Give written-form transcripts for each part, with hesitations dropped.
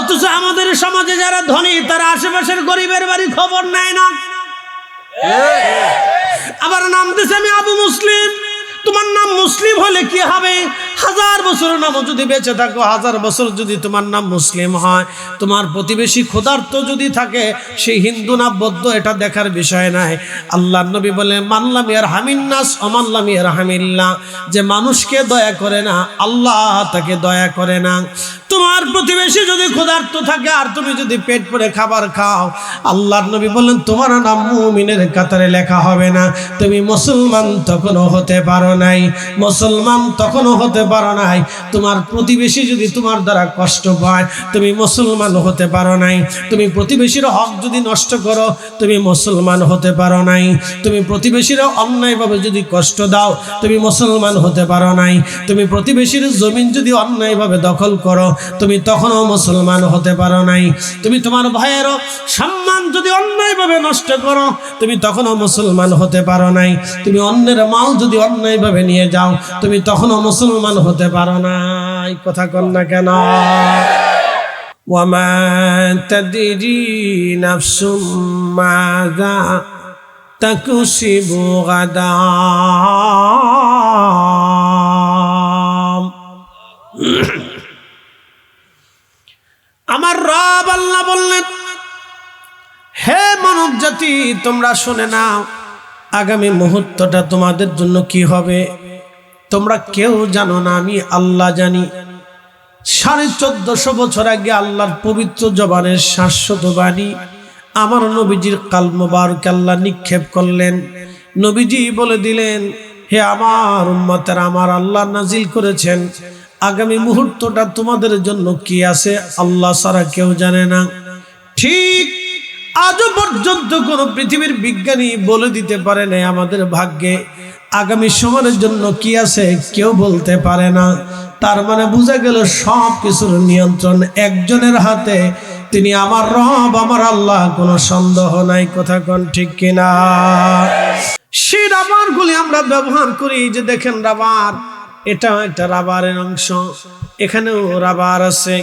অথচ আমাদের সমাজে যারা ধনী তারা আশেপাশের গরিবের বাড়ি খবর নেয় না। আবার নাম দিছে আমি আবু মুসলিম। তোমার নাম মুসলিম হলে কি হবে? 1000 বছর নামও যদি বেঁচে থাকো, 1000 বছর যদি তোমার নাম মুসলিম হয়, তোমার প্রতিবেশী ক্ষুধার্ত যদি থাকে, সেই হিন্দু না বৌদ্ধ এটা দেখার বিষয় নাই। আল্লাহর নবী বলে মানলাম ইয়ারহামিন নাস ওমানলাম ইয়ারহামিল্লাহ, যে মানুষকে দয়া করে না আল্লাহ তাকে দয়া করে না। তোমার প্রতিবেশী যদি ক্ষুধার্ত থাকে আর তুমি যদি পেট ভরে খাবার খাও, আল্লাহর নবী বললেন তোমার নাম মুমিনের কাতারে লেখা হবে না। তুমি মুসলমান তখনও হতে পারো নাই, মুসলমান তখনও হতে পারো নাই। তোমার প্রতিবেশী যদি তোমার দ্বারা কষ্ট পায়, তুমি মুসলমান হতে পারো নাই। তুমি প্রতিবেশীর হক যদি নষ্ট করো, তুমি মুসলমান হতে পারো নাই। তুমি প্রতিবেশীর অন্যায়ভাবে যদি কষ্ট দাও, তুমি মুসলমান হতে পারো নাই। তুমি প্রতিবেশীর জমিন যদি অন্যায়ভাবে দখল করো, তুমি তখনও মুসলমান হতে পারো নাই। তুমি তোমার ভাইয়েরও সম্মান যদি অন্যায়ভাবে নষ্ট করো, তুমি তখনও মুসলমান হতে পারো নাই। তুমি অন্যের মাল যদি অন্যায়ভাবে নিয়ে যাও, তুমি তখনও মুসলমান হতে পারো নাই। কথা কন না কেন? ওয়ামা তাদরি নাফসুম মাযা তাকসিবু গাদা। আমার রব আল্লাহ বললেন, হে মানব জাতি, তোমরা শুনে নাও, আগামী মুহূর্তটা তোমাদের জন্য কি হবে তোমরা কেউ জানো না, আমি আল্লাহ জানি। 1450 বছর আগে আল্লাহর পবিত্র জবানের শাশ্বত বাণী আমার নবীজির কালব মুবারক আল্লাহ নিক্ষেপ করলেন। নবীজি বলে দিলেন, হে আমার উম্মতেরা, আমার আল্লাহ নাজিল করেছেন আগামী মুহূর্তটা তোমাদের জন্য কি আছে আল্লাহ ছাড়া কেউ জানে না। ঠিক আজও পর্যন্ত কোন পৃথিবীর বিজ্ঞানী বলে দিতে পারে না আমাদের ভাগ্যে আগামী সময়ের জন্য কি আছে, কেউ বলতে পারে না। তার মানে বোঝা গেল সব কিছুর নিয়ন্ত্রণ একজনের হাতে, তিনি আমার রব, আমার আল্লাহ, কোনো সন্দেহ নাই। কথা কোন ঠিক কিনা? সেই রাবারগুলি আমরা ব্যবহার করি, যে দেখেন রাবার, এটা একটা রাবারের অংশ, এখানেও রাবার আছে।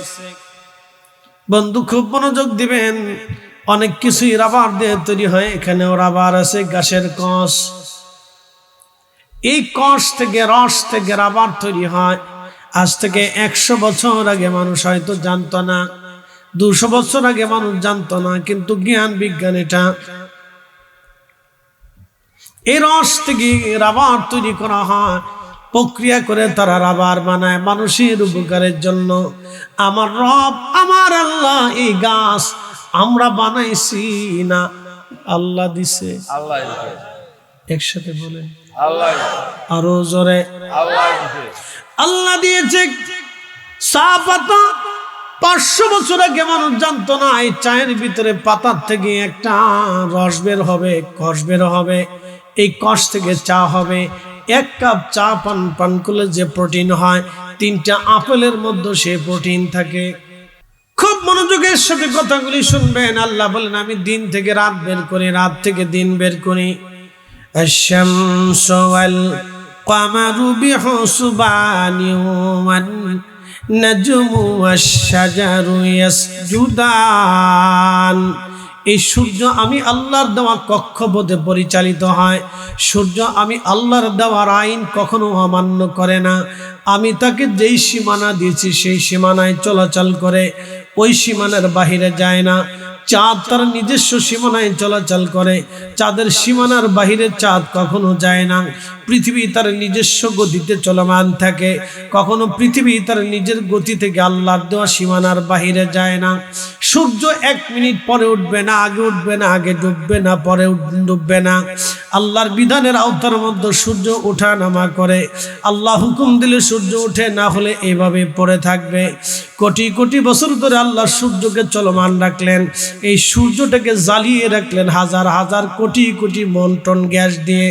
বন্ধু খুব মনোযোগ দিবেন, অনেক কিছুই রাবার দিয়ে তৈরি হয়, এখানেও রাবার আছে। গাছের কষ, এই কষ থেকে, রস থেকে রাবার তৈরি হয়। আজ থেকে 100 বছর আগে মানুষ হয়তো জানতো না, 200 বছর আগে মানুষ জানতো না, কিন্তু জ্ঞান বিজ্ঞান এটা এই রস থেকে রাবার তৈরি করা হয়, প্রক্রিয়া করে তারা রাবার বানায় মানুষের উপকারের জন্য। আমার রব, আমার আল্লাহ, এই গাছ আমরা বানাইছি না, আল্লাহ দিছে। আল্লাহ একসাথে বলেন আল্লাহ, আরো জোরে আল্লাহ দিয়েছে। চা পাতা 500 বছর আগে মানুষ জানতো না এই চায়ের ভিতরে পাতার থেকে একটা রস বের হবে, কষ বের হবে, এই কষ থেকে চা হবে। 1 কাপ চা পান করলে যে প্রোটিন হয়, 3টা আপেলের মধ্যে সে প্রোটিন থাকে। খুব মনোযোগের সাথে কথাগুলি শুনবেন। আল্লাহ বলেন, আমি দিন থেকে রাত বের করি, রাত থেকে দিন বের করি। আশ-শামসু ওয়াল কামারু বিহুসবানি ওয়ান নাজমু ওয়াশ-শাজারু ইয়াসজুদান। এই সূর্য আমি আল্লাহর দেওয়া কক্ষপথে পরিচালিত হয়। সূর্য আমি আল্লাহর দেওয়ার আইন কখনো অমান্য করে না। আমি তাকে যেই সীমানা দিয়েছি সেই সীমানায় চলাচল করে, ওই সীমানার বাহিরে যায় না। চাঁদ তার নিজস্ব সীমানায় চলাচল করে, চাঁদের সীমানার বাহিরে চাঁদ কখনো যায় না। পৃথিবী তার নিজস্ব গতিতে চলমান থাকে, কখনো পৃথিবী তার নিজের গতি থেকে আল্লাহর দেওয়া সীমানার বাহিরে যায় না। সূর্য 1 মিনিট পরে উঠবে না, আগে উঠবে না, আগে ডুববে না, পরে ডুববে না। আল্লাহর বিধানের আওতার মধ্যে সূর্য ওঠা নামা করে। আল্লাহ হুকুম দিলে সূর্য উঠে, না হলে এইভাবে পড়ে থাকবে। কোটি কোটি বছর ধরে আল্লাহ সূর্যকে চলমান রাখলেন, এই সূর্যটাকে জ্বালিয়ে রাখলেন হাজার হাজার কোটি কোটি মন টন গ্যাস দিয়ে,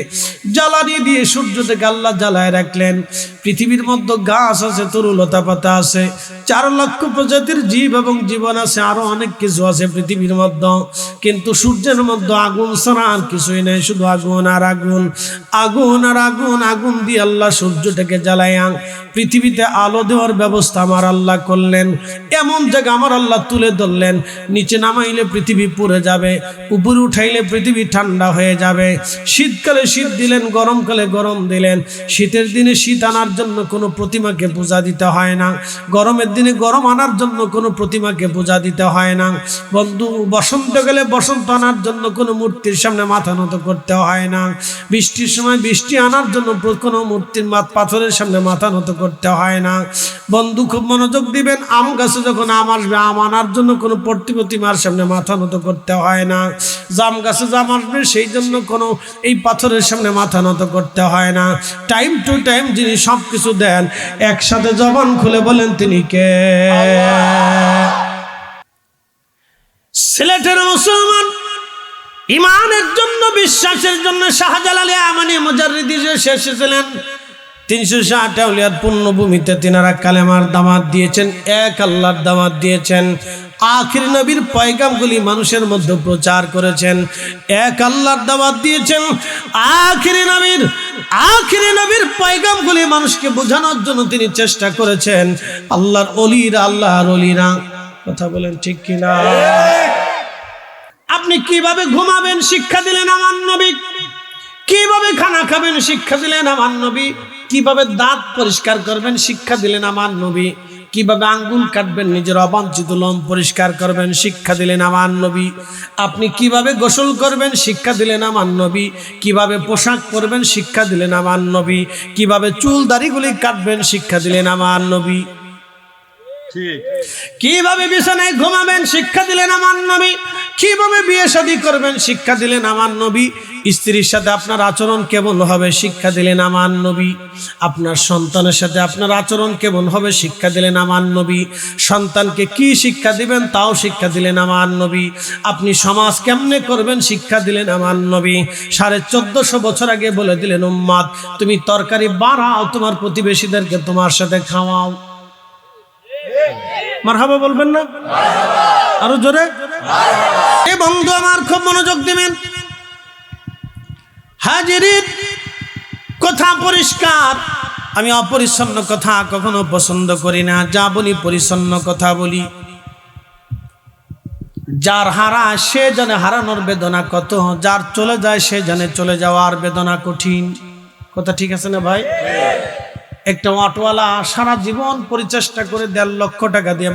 জ্বালানি দিয়ে সূর্যটাকে আল্লাহ জ্বালায় রাখলেন। পৃথিবীর মধ্যে গাছ আছে, তরুলতা পাতা আছে, 4 লক্ষ প্রজাতির জীব এবং জীবন আছে, আরো অনেক কিছু আছে পৃথিবীর মধ্যে। কিন্তু সূর্যের মধ্যে আগুন ছাড়া আর কিছুই নেই, শুধু আগুন আর আগুন, আগুন আর আগুন। আগুন দিয়ে আল্লাহ সূর্যটাকে জ্বালায়। পৃথিবীতে আলো দেওয়ার ব্যবস্থা আমার আল্লাহ করলেন। ধরলেন, এমন জায়গা আমার আল্লাহ তুলে ধরলেন, নিচে নামাইলে পৃথিবী পুড়ে যাবে, উপরে উঠাইলে পৃথিবী ঠান্ডা হয়ে যাবে। শীতকালে শীত দিলেন, গরমকালে গরম দিলেন। শীতের দিনে শীত আনার জন্য কোনো প্রতিমাকে পূজা দিতে হয় না, গরমের দিনে গরম আনার জন্য কোনো প্রতিমাকে পূজা দিতে হয় না বন্ধু। বসন্ত গেলে বসন্ত আনার জন্য কোনো মূর্তির সামনে মাথা নত করতে হয় না। বৃষ্টির সময় বৃষ্টি আনার জন্য কোনো মূর্তির পাথরের সামনে মাথা নত করতে হয় না বন্ধু। খুব মনোযোগ দিবেন, আম গাছে যখন আম আসবে, আম আনার জন্য কোনো প্রতিমার সামনে মাথা নত করতে হয় না। জাম গাছে জাম আসবে, সেই জন্য কোনো এই পাথরের সামনে মাথা নত করতে হয় না। টাইম টু টাইম যিনি সব কিছু দেন, একসাথে জবান খুলে বলেন তিনি কে? সিলেটের মুসলমান ইমানের জন্য, বিশ্বাসের জন্য শাহজালালে আমানি মুজাররিদি এসেছিলেন। 360 আউলিয়ার পূর্ণভূমিতে তিনারা কালেমার দাওয়াত দিয়েছেন, এক আল্লাহর দাওয়াত দিয়েছেন। আখির নবীর পয়গামগুলি মানুষের মধ্যে প্রচার করেছেন, এক আল্লাহর দাওয়াত দিয়েছেন। আখির নবীর পয়গামগুলি মানুষকে বোঝানোর জন্য তিনি চেষ্টা করেছেন। আল্লাহর অলিরা, কথা বলেন ঠিক কিনা? আপনি কিভাবে ঘুমাবেন শিক্ষা দিলেন আমার নবী, কিভাবে খানা খাবেন শিক্ষা দিলেন আমার নবী, কিভাবে দাঁত পরিষ্কার করবেন শিক্ষা দিলেন আমার নবী, কিভাবে আঙ্গুল কাটবেন, নিজের অবাঞ্ছিত লোম পরিষ্কার করবেন শিক্ষা দিলেন আমার নবী। আপনি কিভাবে গোসল করবেন শিক্ষা দিলেন আমার নবী, কিভাবে পোশাক পরবেন শিক্ষা দিলেন আমার নবী, কিভাবে চুল দাড়িগুলি কাটবেন শিক্ষা দিলেন আমার নবী, কিভাবে বিছানায় ঘুমাবেন শিক্ষা দিলেন আমার নবী, কিভাবে বিয়ে শাদী করবেন শিক্ষা দিলেন আমার নবী, স্ত্রীর সাথে আপনার আচরণ কেমন হবে শিক্ষা দিলেন আমার নবী, আপনার সন্তানের সাথে আপনার আচরণ কেমন হবে শিক্ষা দিলেন আমার নবী, সন্তানকে কি শিক্ষা দিবেন তাও শিক্ষা দিলেন আমার নবী, আপনি সমাজ কেমনে করবেন শিক্ষা দিলেন আমার নবী। 1450 বছর আগে বলে দিলেন, উম্মত তুমি তরকারি বাড়াও, তোমার প্রতিবেশীদেরকে তোমার সাথে খাওয়াও। মারহাবা বলবেন না? আরো জোরে। এ বন্ধু আমার খুব মনোযোগ দিবেন, হাজিরিন কথা পরিষ্কার। আমি অপরিচ্ছন্ন কথা কখনো পছন্দ করি না, যা বলি পরিচ্ছন্ন কথা বলি। যার হারা সে জানে হারানোর বেদনা কত, যার চলে যায় সে জানে চলে যাওয়ার বেদনা কঠিন। কথা ঠিক আছে না ভাই? একটা অটোওয়ালা সারা জীবন পরিচেষ্টা করে 1.5 লক্ষ টাকা দিয়ে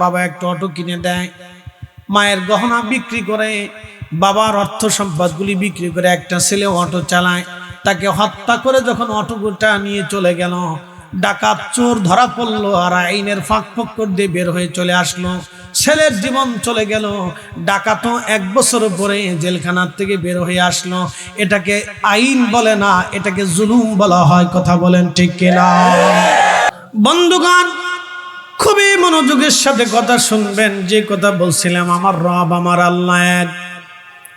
বাবা একটা অটো কিনে দেয়, মায়ের গহনা বিক্রি করে, বাবার অর্থ সম্পদগুলি বিক্রি করে একটা ছেলে অটো চালায়। তাকে হত্যা করে যখন অটোটা নিয়ে চলে গেল, ডাকাত চোর ধরা পড়লো আর আইনের ফাঁক ফোকর দিয়ে বের হয়ে চলে আসলো। ছেলের জীবন চলে গেল, ডাকাতও 1 বছর পরে জেলখানার থেকে বের হয়ে আসলো। এটাকে আইন বলে না, এটাকে জুলুম বলা হয়। কথা বলেন ঠিক কিনা? বন্ধুগণ খুবই মনোযোগের সাথে কথা শুনবেন। যে কথা বলছিলাম, আমার রব আমার আল্লাহ এক।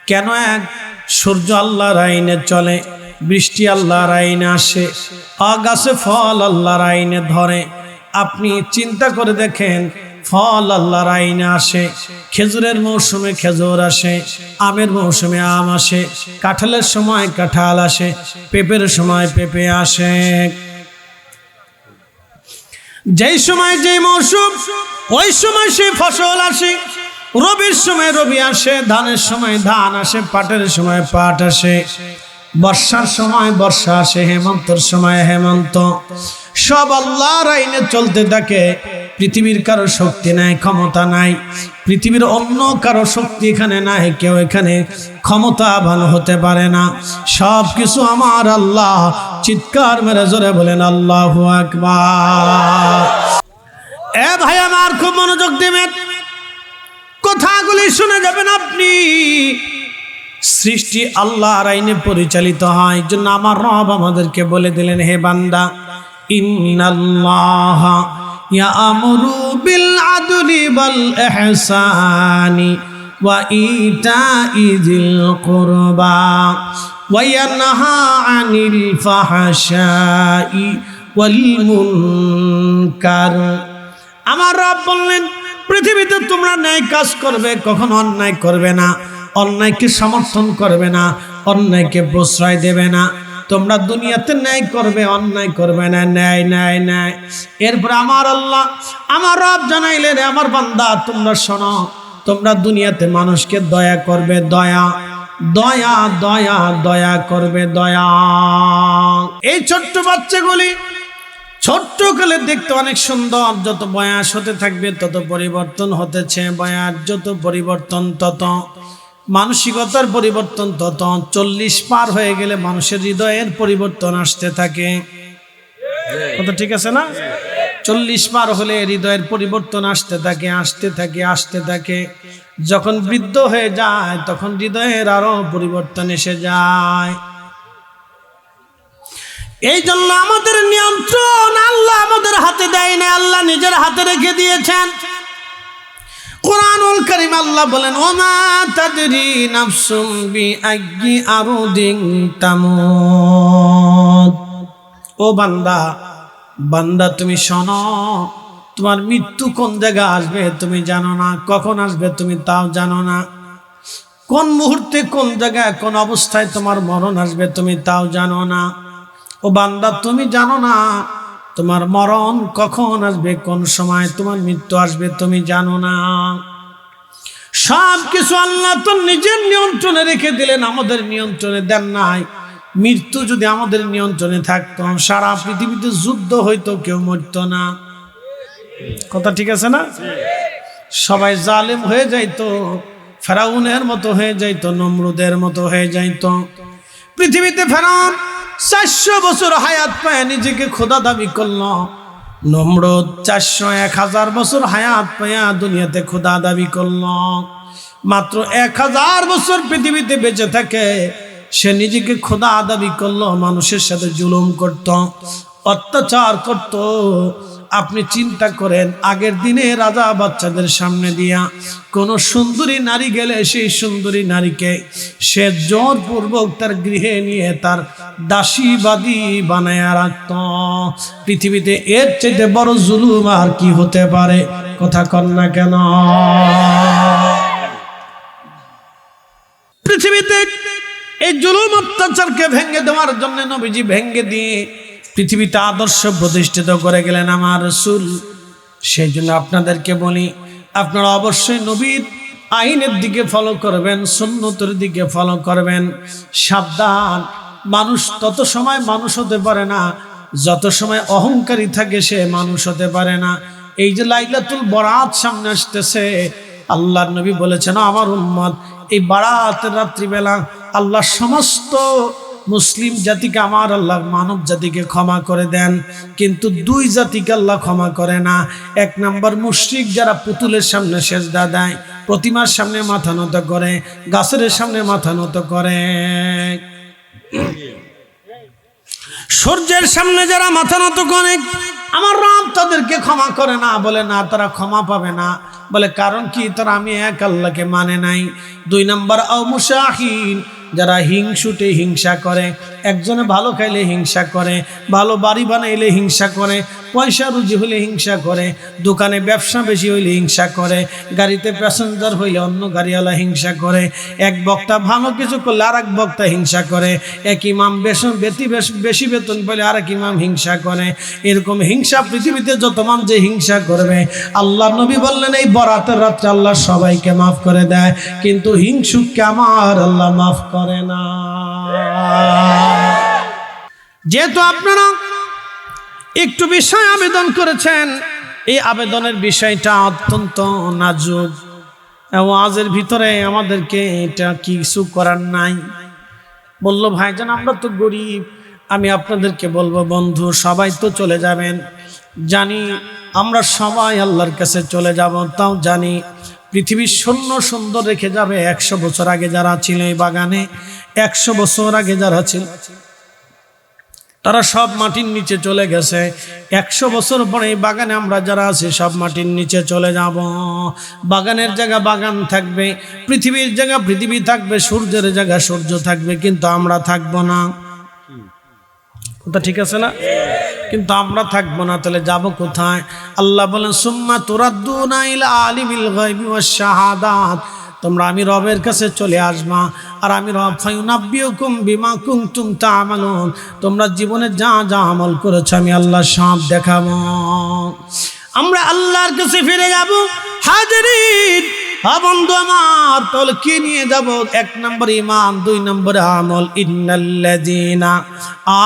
কেন এক? সূর্য আল্লাহর আইনে চলে, বৃষ্টি আল্লাহর আইনে আসে, গাছে ফল আল্লাহর আইনে ধরে। আপনি চিন্তা করে দেখেন, ফল আল্লাহর আইনে আসে, খেজুরের মৌসুমে খেজুর আসে, আমের মৌসুমে আম আসে, কাঁঠালের সময় কাঁঠাল আসে, পেঁপের সময় পেঁপে আসে। যেই সময় যেই মৌসুম ওই সময় সেই ফসল আসে। রবির সময় রবি আসে, ধানের সময় ধান আসে, পাটের সময় পাট আসে, বর্ষার সময় বর্ষা আসে, হেমন্তের সময় হেমন্ত। সব আল্লাহর আইনে চলতে থাকে। পৃথিবীর কারো শক্তি নাই, ক্ষমতা নাই, পৃথিবীর অন্য কারো শক্তি এখানে নাই, কেউ এখানে ক্ষমতাবান হতে পারে না। সব কিছু আমার আল্লাহ। চিৎকার মেরে জোরে বলেন আল্লাহু আকবার। এ ভাই আমার খুব মনোযোগ দিবেন, কথাগুলি শুনে যাবেন আপনি। সৃষ্টি আল্লাহর আইনে পরিচালিত হয়, এই জন্য আমার রব আমাদেরকে বলে দিলেন, হে বান্দা, ইন্নাল্লাহা ইয়া'মুরু বিল আদলি ওয়াল ইহসানি ওয়া ইতা'i যিল কুরবা ওয়া ইয়ানহা আনিল ফাহশাই ওয়াল মুনকার। আমার রব বললেন, পৃথিবীতে তোমরা ন্যায় কাজ করবে, কখনো অন্যায় করবে না, অন্যায়কে সমর্থন করবে না, অন্যায়কে প্রশ্রয় দেবে না। তোমরা দুনিয়াতে ন্যায় করবে, অন্যায় করবে না, ন্যায় ন্যায় ন্যায়। এরপর আমার আল্লাহ আমার রব জানাইলেন, আমার বান্দা তোমরা শোনো, তোমরা দুনিয়াতে মানুষকে দয়া করবে, দয়া দয়া দয়া দয়া করবে, দয়া। এই ছোট্ট বাচ্চাগুলি ছোট্ট কালে দেখতে অনেক সুন্দর, যত বয়স হতে থাকবে তত পরিবর্তন হতেছে, বয়স যত পরিবর্তন তত মানসিকতার পরিবর্তন, তত 40 পার হয়ে গেলে মানুষের হৃদয়ের পরিবর্তন আসতে থাকে। কথা ঠিক আছে না? 40 পার হলে হৃদয়ের পরিবর্তন আসতে থাকে, আসতে থাকে, আসতে থাকে। যখন বৃদ্ধ হয়ে যায় তখন হৃদয়ের আরো পরিবর্তন এসে যায়। এই জন্য আমাদের নিয়ন্ত্রণ আল্লাহ আমাদের হাতে দেয় না, আল্লাহ নিজের হাতে রেখে দিয়েছেন। কুরআনুল কারীম আল্লাহ বলেন, ওমা তাদরি নাফসুম বিআইয়ি আরদিন তামুত। ও বান্দা, বান্দা তুমি শোনো, তোমার মৃত্যু কোন জায়গায় আসবে তুমি জানো না, কখন আসবে তুমি তাও জানো না, কোন মুহূর্তে কোন জায়গায় কোন অবস্থায় তোমার মরণ আসবে তুমি তাও জানো না। ও বান্দা তুমি জানো না তোমার মরণ কখন আসবে, কোন সময় তোমার মৃত্যু আসবে তুমি জানো না। সব কিছু আল্লাহ তো নিজের নিয়ন্ত্রণে রেখে দিলেন, আমাদের নিয়ন্ত্রণে দেন নাই। মৃত্যু যদি আমাদের নিয়ন্ত্রণে থাকতো সারা পৃথিবীতে যুদ্ধ হইতো, কেউ মরতো না। কথা ঠিক আছে না? সবাই জালেম হয়ে যাইতো, ফেরাউনের মতো হয়ে যাইতো, নমরুদের মতো হয়ে যাইতো। পৃথিবীতে ফেরাউন 400 বছর হায়াত পায় নিজেকে খোদা দাবি করলো। নমরুদ 400-1000 বছর হায়াত পায়া দুনিয়াতে খোদা দাবি করলো। মাত্র 1000 বছর পৃথিবীতে বেঁচে থাকে সে নিজেকে খোদা দাবি করলো, মানুষের সাথে জুলুম করত, অত্যাচার করত। আপনি চিন্তা করেন, আগের দিনে রাজা বাচ্চাদের সামনে দিয়া কোন সুন্দরী নারী গেলে সেই সুন্দরী নারীকে সে জোরপূর্বক তার গৃহে নিয়ে তার দাসীবাদী বানায়া রাখত। পৃথিবীতে এর চেয়ে বড় জুলুম আর কি হতে পারে? কথা কন না কেন? পৃথিবীতে এই জুলুম অত্যাচারকে ভেঙে দেওয়ার জন্য নবীজি ভেঙে দিয়ে পৃথিবীতে আদর্শ প্রতিষ্ঠিত করে গেলেন আমার রাসূল। সেই জন্য আপনাদেরকে বলি, আপনারা অবশ্যই নবীর আইনের দিকে ফলো করবেন, সুন্নতের দিকে ফলো করবেন। সাবধান, মানুষ তত সময় মানুষ হতে পারে না যত সময় অহংকারী থাকে সে মানুষ হতে পারে না। এই যে লাইলাতুল বরাত সামনে আসতেছে, আল্লাহর নবী বলেছেন আমার উম্মত এই বারাতের রাত্রিবেলা আল্লাহ সমস্ত মুসলিম জাতিকে, আমার আল্লাহ মানব জাতিকে ক্ষমা করে দেন, কিন্তু 2 জাতিকে আল্লাহ ক্ষমা করে না। 1 নম্বর মুশরিক যারা পুতুলের সামনে সেজদা দেয়, প্রতিমার সামনে মাথা নত করে, গাছের সামনে মাথা নত করে, সূর্যের সামনে যারা মাথা নত করে, আমার রব তাদেরকে ক্ষমা করে না। বলে না, তারা ক্ষমা পাবে না। বলে কারণ কি? তারা আমি এক আল্লাহকে মানে নাই। 2 নম্বর মুশাহিন, যারা হিংসুটে হিংসা করে, একজনে ভালো খাইলে হিংসা করে, ভালো বাড়ি বানাইলে হিংসা করে, পয়সা রুজি হলে হিংসা করে, দোকানে ব্যবসা বেশি হইলে হিংসা করে, গাড়িতে প্যাসেঞ্জার হইলে অন্য গাড়িওয়ালা হিংসা করে, এক বক্তা ভালো কিছু করলে আর এক বক্তা হিংসা করে, এক ইমাম বেশি বেতন পেলে আর এক ইমাম হিংসা করে। এরকম হিংসা পৃথিবীতে যত মান যে হিংসা করবে, আল্লাহ নবী বললেন এই বরাতের রাত্রে আল্লাহ সবাইকে মাফ করে দেয়, কিন্তু হিংসুককে আমার আল্লাহ মাফ করে না। যেহেতু আপনারা একটু বিষয় আবেদন করেছেন, এই আবেদনের বিষয়টা অত্যন্ত নাজুক। ওয়াজের ভিতরে আমাদেরকে এটা কিছু করার নাই। বলল ভাইজান আমরা তো গরিব। আমি আপনাদেরকে বলবো বন্ধু, সবাই তো চলে যাবেন, জানি আমরা সবাই আল্লাহর কাছে চলে যাব, তাও জানি পৃথিবীর শূন্য সুন্দর রেখে যাবে। 100 বছর আগে যারা ছিল এই বাগানে, 100 বছর আগে যারা ছিল তারা সব মাটির নিচে চলে গেছে। 100 বছর পরে এই বাগানে আমরা যারা আছি সব মাটির নিচে চলে যাব। বাগানের জায়গা বাগান থাকবে, পৃথিবীর জায়গা পৃথিবী থাকবে, সূর্যের জায়গা সূর্য থাকবে, কিন্তু আমরা থাকবো না। কথা ঠিক আছে না? কিন্তু আমরা থাকবো না, তাহলে যাব কোথায়? আল্লাহ বলেন সুম্মা তুরাদ্দুনা ইলা আলিমিল গায়বি ওয়াশ শাহাদাত, তোমরা আমি রবের কাছে চলে আসবা, আর আমি রব ফায়ুনাব্বিউকুম বিমা কুনতুম তা'মালুন, তোমরা জীবনে যা যা আমল করেছো আমি আল্লাহ সব দেখাবো। আমরা আল্লাহর কাছে ফিরে যাব। হাজিরিন, বন্ধু আমার, তাহলে কি নিয়ে যাব? 1 নম্বর ঈমান, 2 নম্বর আমল। ইন্নাল্লাযীনা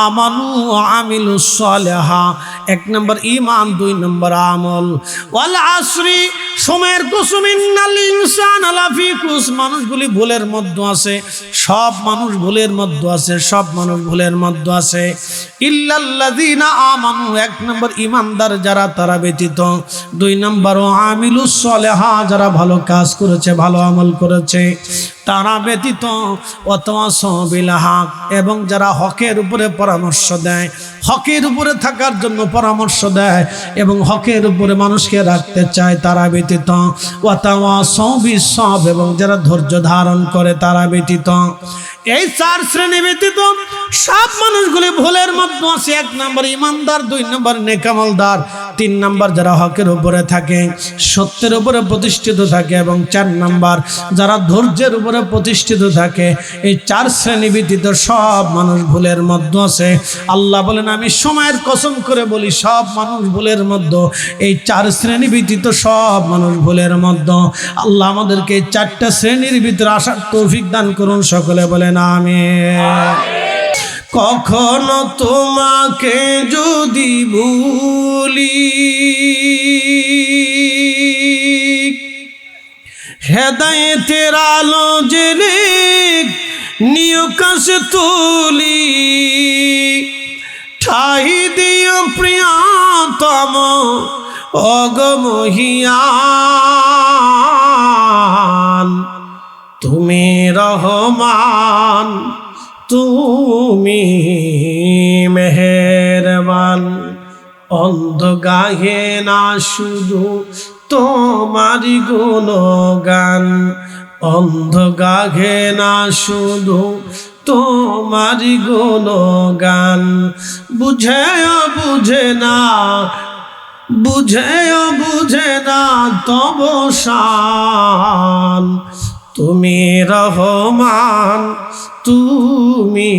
আমানু ওয়া আমিলুস সালিহাত, 1 নম্বর ঈমান, 2 নম্বর আমল। ওয়াল আসরি, সময়ের কসম, ইন্নাল ইনসানা লাফি খুসর, মানুষগুলি ভুলের মধ্যে আছে, সব মানুষ ভুলের মধ্যে আছে, সব মানুষ ভুলের মধ্যে আছে। ইল্লাল্লাযীনা আমানু, 1 নম্বর ঈমানদার যারা, তারা ব্যতীত। 2 নম্বর আমিলুস সালিহাত, যারা ভালো কাজ করেছে, ভালো আমল করেছে, তারা ব্যতীত। ওয়াতাওয়াসাউ বিল হক, এবং যারা হকের উপরে পরামর্শ দেয়, হকের উপরে থাকার জন্য পরামর্শ দেয় এবং হকের উপরে মানুষকে রাখতে চায়, তারা ব্যতীত। ওয়াতাওয়াসাউ বিস সবর, এবং যারা ধৈর্য ধারণ করে, তারা ব্যতীত। এই 4 শ্রেণী ব্যতীত সব মানুষগুলি ভুলের মধ্যে আছে। 1 নম্বর ঈমানদার, 2 নম্বর নেক আমলদার, 3 নম্বর যারা হকের উপরে থাকে, সত্যের উপরে প্রতিষ্ঠিত থাকে, এবং 4 নম্বর যারা ধৈর্যের উপরে প্রতিষ্ঠিত থাকে। এই 4 শ্রেণী ব্যতীত সব মানুষ ভুলের মধ্যে আছে। আল্লাহ বলেন, আমি সময়ের কসম করে বলি, সব মানুষ ভুলের মধ্যে। এই 4 শ্রেণী ব্যতীত সব মানুষ ভুলের মধ্যে। আল্লাহ আমাদেরকে এই 4টা শ্রেণীর ভিতরে আসার তৌফিক দান করুন, সকলে বলেন আমিন। কখনো তোমাকে যদি ভুলি, হেদায়েতের আলো জেলে নিয় কাছে তুলি, ঠাই দিও প্রিয়তম অগমহিয়ান, তুমি রহমান, তুমি মেহেরবান। অন্ধ গাহে না শুধু তোমারি গুণগান, অন্ধ গাহে না শুধু তোমারি গুণগান। বুঝেও বুঝে না, বুঝেও বুঝে না তব শান, তুমি রহমান, তুমি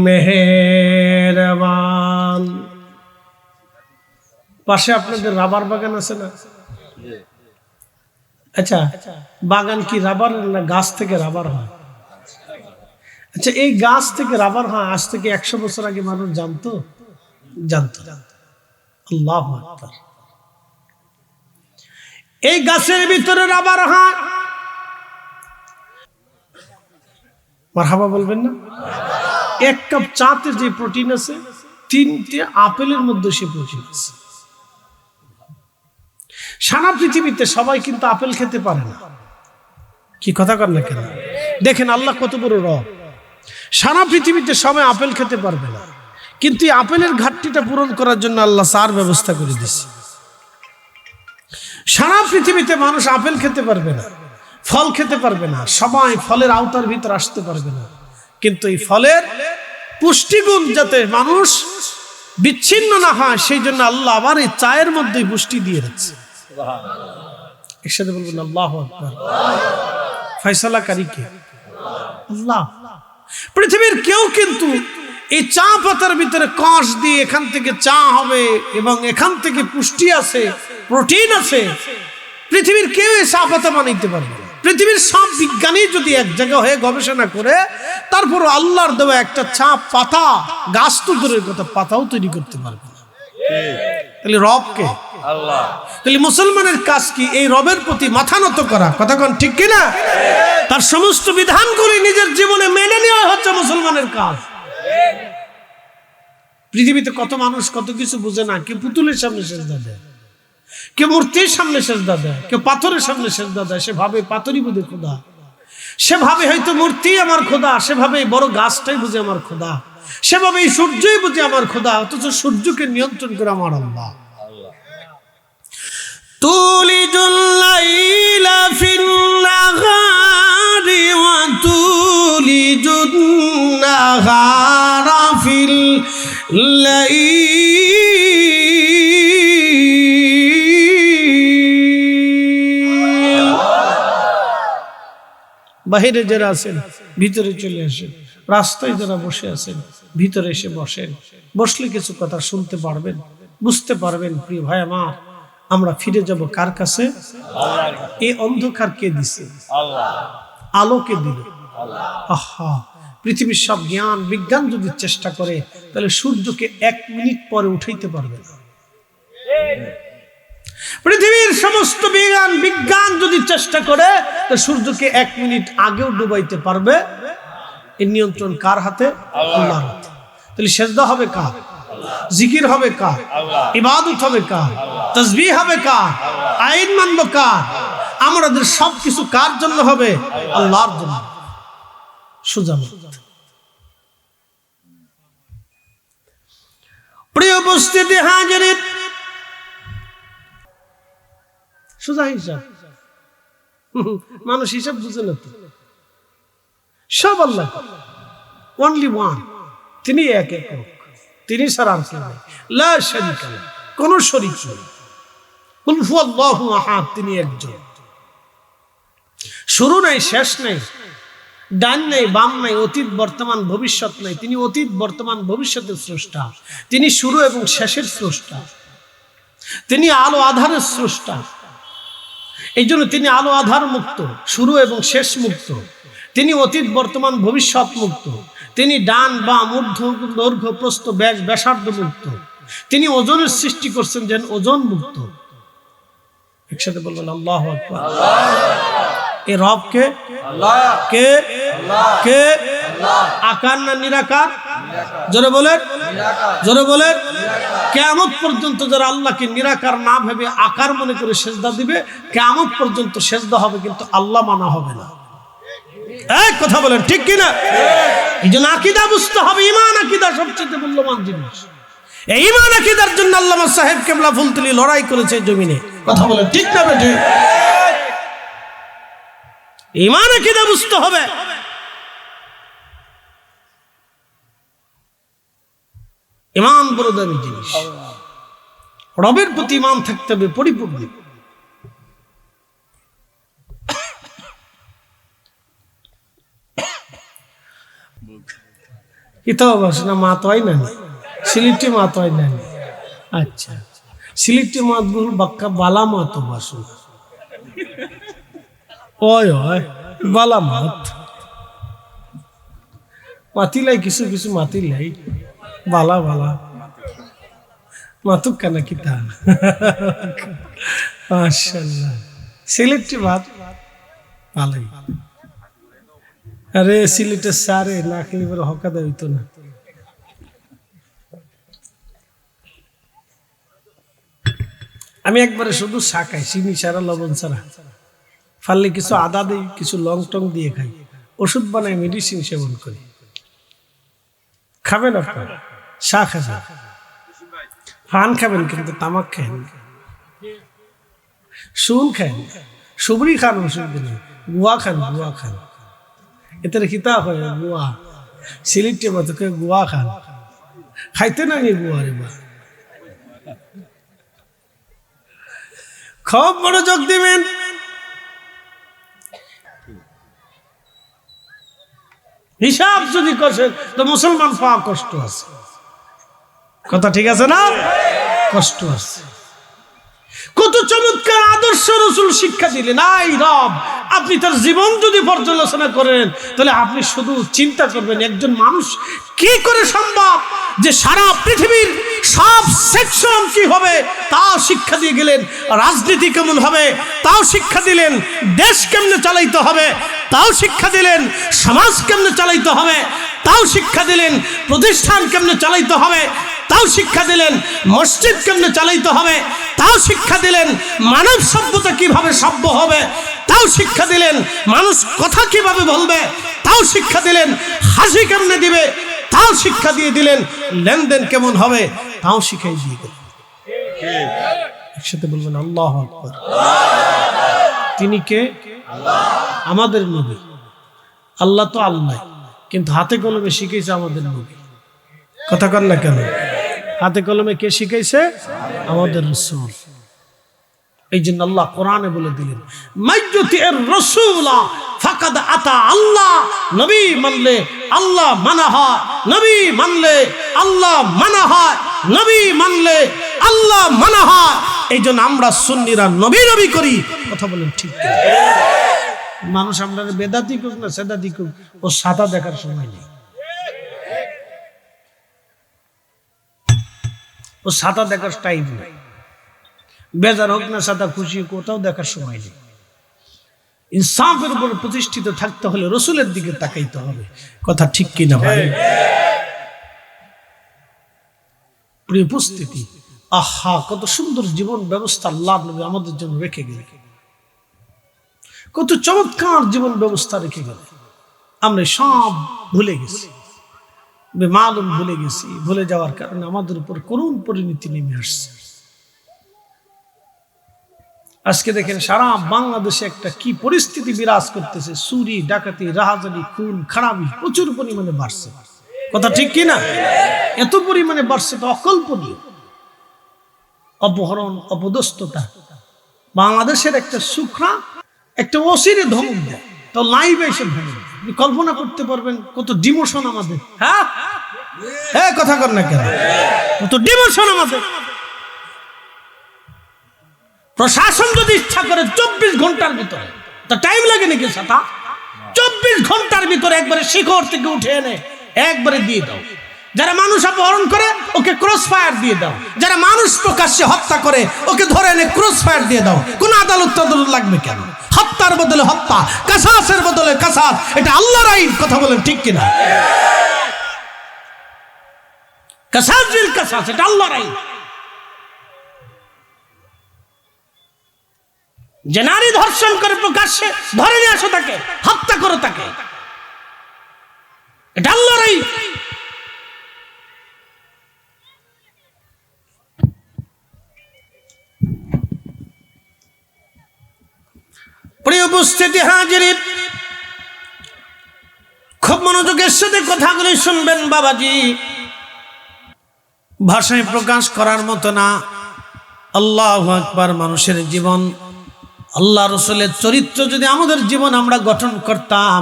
মেহেরবান। পাশে আপনাদের রাবার বাগান আছে না? আচ্ছা, বাগান কি রাবার না গাছ থেকে রাবার হয়? আচ্ছা, এই গাছ থেকে রাবার হয় আজ থেকে 100 বছর আগে মানুষ জানতো? জানতো। আল্লাহু আকবার। এই গাছের ভিতরে রাবার হয়। মারহাবা বলবেন না? 1 কাপ চাতে যে প্রোটিন আছে, 3টে আপেলের মধ্যে সে প্রোটিন আছে। সারা পৃথিবীতে সবাই কিন্তু আপেল খেতে পারে না। কি কথা কর না কেন? দেখেন আল্লাহ কত বড় রব। সারা পৃথিবীতে সবাই আপেল খেতে পারবে না, কিন্তু এই আপেলের ঘাটতিটা পূরণ করার জন্য আল্লাহ চার ব্যবস্থা করে দিয়েছে। সারা পৃথিবীতে মানুষ আপেল খেতে পারবে না, ফল খেতে পারবে না, সবাই ফলের আওতার ভিতর আসতে পারবে না, কিন্তু এই ফলের পুষ্টিগুণ যাতে মানুষ বিচ্ছিন্ন না হয়, সেই জন্য আল্লাহ আবার এই চায়ের মধ্যে পুষ্টি দিয়ে রাখছে। একসাথে বলবেন আল্লাহু আকবার। ফয়সালাকারী কে? আল্লাহ। পৃথিবীর কেউ কিন্তু এই চা পাতার ভিতরে কষ দিয়ে এখান থেকে চা হবে এবং এখান থেকে পুষ্টি আছে, প্রোটিন আছে, পৃথিবীর কেউ এই চা পাতা বানাইতে পারবে না। পৃথিবীর সব বিজ্ঞানী যদি এক জায়গা হয়ে গবেষণা করে, তারপর আল্লাহর দেওয়া একটা চা পাতা, গাছ তো দূরের কথা, পাতাও তৈরি করতে পারবে না। তাহলে রব কে? আল্লাহ। তাহলে মুসলমানের কাজ কি? এই রবের প্রতি মাথা নত করা। কথা কোন ঠিক কিনা? তার সমস্ত বিধানগুলি নিজের জীবনে মেনে নেওয়া হচ্ছে মুসলমানের কাজ। পৃথিবীতে কত মানুষ কত কিছু বুঝে না। কেউ পুতুলের সামনে সেজদা দেয়, কেউ মূর্তির সামনে সেজদা দেয়, কেউ পাথরের সামনে সেজদা দেয়। সে ভাবে পাথরই বুঝে খোদা, সে ভাবে হয়তো মূর্তি আমার খোদা, সে ভাবে বড় গাছটাই বুঝে আমার খোদা, সে ভাবে এই সূর্যই বুঝে আমার খোদা, অথচ সূর্যকে নিয়ন্ত্রণ করে আমার আল্লাহ। তুলিজুল লাইলা ফিন নাহারি ওয়া তুলিজুন নাহারা ফিল লাইল। বাহিরে যারা আছেন ভিতরে চলে আসেন, রাস্তায় যারা বসে আছেন ভিতরে এসে বসেন। বসলে কিছু কথা শুনতে পারবেন, বুঝতে পারবেন। প্রিয় ভাই আমার, আমরা ফিরে যাব কার কাছে? এই অন্ধকার কে দিছে? আলো কে দিল? আহা, পৃথিবীর সব জ্ঞান বিজ্ঞান যদি চেষ্টা করে তাহলে সূর্যকে 1 মিনিট পরে উঠাইতে পারবে না। পৃথিবীর সমস্ত বিজ্ঞান যদি চেষ্টা করে তো সূর্যকে 1 মিনিট আগেও ডুবাইতে পারবে। এর নিয়ন্ত্রণ কার হাতে? আল্লাহর হাতে। তাহলে সেজদা হবে কার? জিকির হবে কার? ইবাদত হবে কার? তাসবিহ হবে কার? আইন মানব কার? আমাদের সবকিছু কার জন্য হবে? আল্লাহর জন্য। সোজা। প্রিয় উপস্থিতি হাজিরিন, সোজা হিসাব। মানুষ হিসাব বুঝে না তো। সব আল্লাহ, অনলি ওয়ান, তিনি এক একক, তিনি ছাড়া আর কেউ নেই। লা শারীকা লাহু, কোনো শরীক নেই। কুল হুয়াল্লাহু আহাদ, তিনি একজন। শুরু নাই, শেষ নাই, ডান নাই, বাম নাই, অতীত বর্তমান ভবিষ্যৎ নাই। তিনি অতীত বর্তমান ভবিষ্যতের স্রষ্টা। তিনি শুরু এবং শেষের স্রষ্টা। তিনি আলো আধারের স্রষ্টা। এই জন্য তিনি আলো আধার মুক্ত, শুরু এবং শেষ মুক্ত। তিনি অতীত বর্তমান ভবিষ্যৎ মুক্ত। তিনি ডান বাম ঊর্ধ্ব দৈর্ঘ্য প্রস্থ ব্যাস ব্যাসার্ধ মুক্ত। তিনি ওজনের সৃষ্টি করছেন যেন ওজন মুক্ত। একসাথে বলবেন আল্লাহু আকবার। এই রব কে? কে? কে? আকার না নিরাকার? জোরে বলেন, জোরে বলেন। কিয়ামত পর্যন্ত যারা আল্লাহকে নিরাকার না ভেবে আকার মনে করে সেজদা দিবে, কিয়ামত পর্যন্ত সেজদা হবে, কিন্তু আল্লাহ মানা হবে না। এক কথা বলেন, ঠিক কিনা? এই জন্য আকীদা বুঝতে হবে। ঈমান আকীদা সবচেয়ে মূল্যবান জিনিস। এই ঈমান আকীদার জন্য আল্লামা সাহেব কেবলা ফুলতলি লড়াই করেছে জমিনে। কথা বলেন, ঠিক না বেঠি? ঈমান আকীদা বুঝতে হবে। ঈমান বড় দামি জিনিস। রবের প্রতি ঈমান থাকতে হবে পরিপূর্ণ। কিতাব আছে না? মা তো হয় না, সিলেটি মা তো হয় না। আচ্ছা, সিলেটি মাত গুলো বাক্কা বালা মা তো বাসু। ওই হয় বালা মাত মাতিলাই, কিছু কিছু মাতিলাই বালা বালা মাতুক কানা কিতা। মাশাআল্লাহ, সিলেটি মাত ভালোই। আরে সিলেটের সারে না খেলে বলে হকাদা হইতো না। আমি একবারে শুধু চা খাই, চিনি ছাড়া লবণ ছাড়া। ফাললে কিছু আদা দিই, কিছু লং টং দিয়ে খাই। ওষুধ বানাই, মেডিসিন সেবন করি। খাবেন আপনার? চা খাবেন, পান খাবেন, কিন্তু তামাক খান, সুন খান, সুবরি খান, অসুবিধা নেই। গুয়া খান, গুয়া খান। এতে খিতা হয় গুয়া। সিলেটে মতো গুয়া খান, খাইতে না নিয়ে গুয়া রে বা। খুব মনোযোগ দিবেন। হিসাব যদি করেন তো মুসলমান পাওয়া কষ্ট আছে। কথা ঠিক আছে না? কষ্ট আছে। কত চমৎকার আদর্শ রাসূল শিক্ষা দিলেন। নাই রব, আপনি তার জীবন যদি পর্যালোচনা করেন তাহলে আপনি শুধু চিন্তা করবেন একজন মানুষ কি করে সম্ভব যে সারা পৃথিবীর সব সেকশন কি হবে তাও শিক্ষা দিয়ে গেলেন। রাজনীতি কেমন হবে তাও শিক্ষা দিলেন। দেশ কেমনে চালাইতে হবে তাও শিক্ষা দিলেন। সমাজ কেমনে চালাইতে হবে তাও শিক্ষা দিলেন। প্রতিষ্ঠান কেমনে চালাইতে হবে তাও শিক্ষা দিলেন। মসজিদ কেমনে চালাইতে হবে তাও শিক্ষা দিলেন। মানব সভ্যতা কিভাবে সভ্য হবে তাও শিক্ষা দিলেন। মানুষ কথা কিভাবে বলবে তাও শিক্ষা দিলেন। হাসি কেমনে দিবে তাও শিক্ষা দিয়ে দিলেন। লেনদেন কেমন হবে তাও শিখাই দিয়ে দিলেন। একসাথে বলবেন আল্লাহু আকবার। তিনি কে? আমাদের নবী। আল্লাহ তো আল্লাহ, কিন্তু হাতে কলমে শিখেছে আমাদের নবী। কথা কন না কেন? হাতে কলমে কে শিখাইছে? আমাদের রাসূল। এই জন্য আল্লাহ কোরআনে বলে দিলেন, মাইয়ুতির রাসূলা ফাকাদ আতা আল্লাহ। নবী মানলে আল্লাহ মানা হয়, নবী মানলে আল্লাহ মানা হয়, নবী মানলে আল্লাহ মানা হয়। এই জন্য আমরা সুন্নিরা নবী নবী করি। কথা বলেন ঠিক? মানুষ আমরা বেদাতি কোক না সেদাতি কোক, ও সাদা দেখার সময় নেই, ও সাদা দেখার টাইম নেই। বেজার হোক না সাদা খুশি, কোথাও দেখার সময় নেই। ইনসাফের উপর প্রতিষ্ঠিত থাকতে হলে রসুলের দিকে তাকাইতে হবে। কথা ঠিক কিনা ভাই? প্রিয় উপস্থিতি, আহা কত সুন্দর জীবন ব্যবস্থা আল্লাহ নবী আমাদের জন্য রেখে গেলেন, কত চমৎকার জীবন ব্যবস্থা রেখে গেলেন। আমরা সব ভুলে গেছি, বেমালুম ভুলে গেছি। ভুলে যাওয়ার কারণে আমাদের উপর করুণ পরিণতি নেমে আসছে। আজকে দেখেন সারা বাংলাদেশে একটা কি পরিস্থিতি বিরাজ করতেছে। চুরি, ডাকাতি, রাহাজানি, খুন খারাপি প্রচুর পরিমাণে বাড়ছে। কথা ঠিক কিনা? এত পরিমাণে বাড়ছে তো অকল্পনীয়। অপহরণ, অপদস্থতা। বাংলাদেশের একটা সুখরা একটা অসিরে ধমক দেয়, তো লাইভে এসে ধমক। কল্পনা করতে পারবেন কত ডিমোশন আমাদের? হ্যাঁ হ্যাঁ, কথা কর না কেন? কত ডিমোশন আমাদের। প্রশাসন যদি ইচ্ছা করে 24 ঘন্টার ভিতরে, তা টাইম লাগে নাকি সাথা? 24 ঘন্টার ভিতরে একবারে শিখর থেকে উঠে এনে একবারে দিয়ে দাও। যারা মানুষ অপহরণ করে ওকে ক্রস ফায়ার দিয়ে দাও। যারা মানুষ প্রকাশ্যে হত্যা করে ওকে ধরে এনে ক্রস ফায়ার দিয়ে দাও। কোন আদালত লাগবে কেন? হত্যার বদলে হত্যা, কাসাসের বদলে কাসাস, এটা আল্লাহর আইন। কথা বলেন ঠিক কিনা? কাসাস বিল কাসাস, এটা আল্লাহর আইন। যে নারী ধর্ষণ করে প্রকাশ্যে ধরে নিয়ে আসো তাকে, হত্যা করো তাকে, এটা আল্লাহর আইন। প্রিয় উপস্থিতি হাজিরিন, খুব মনোযোগের সাথে কথাগুলি শুনবেন বাবাজি। ভাষায় প্রকাশ করার মতো না। আল্লাহু আকবার। মানুষের জীবন, আল্লাহ রসুলের চরিত্র যদি আমাদের জীবন আমরা গঠন করতাম,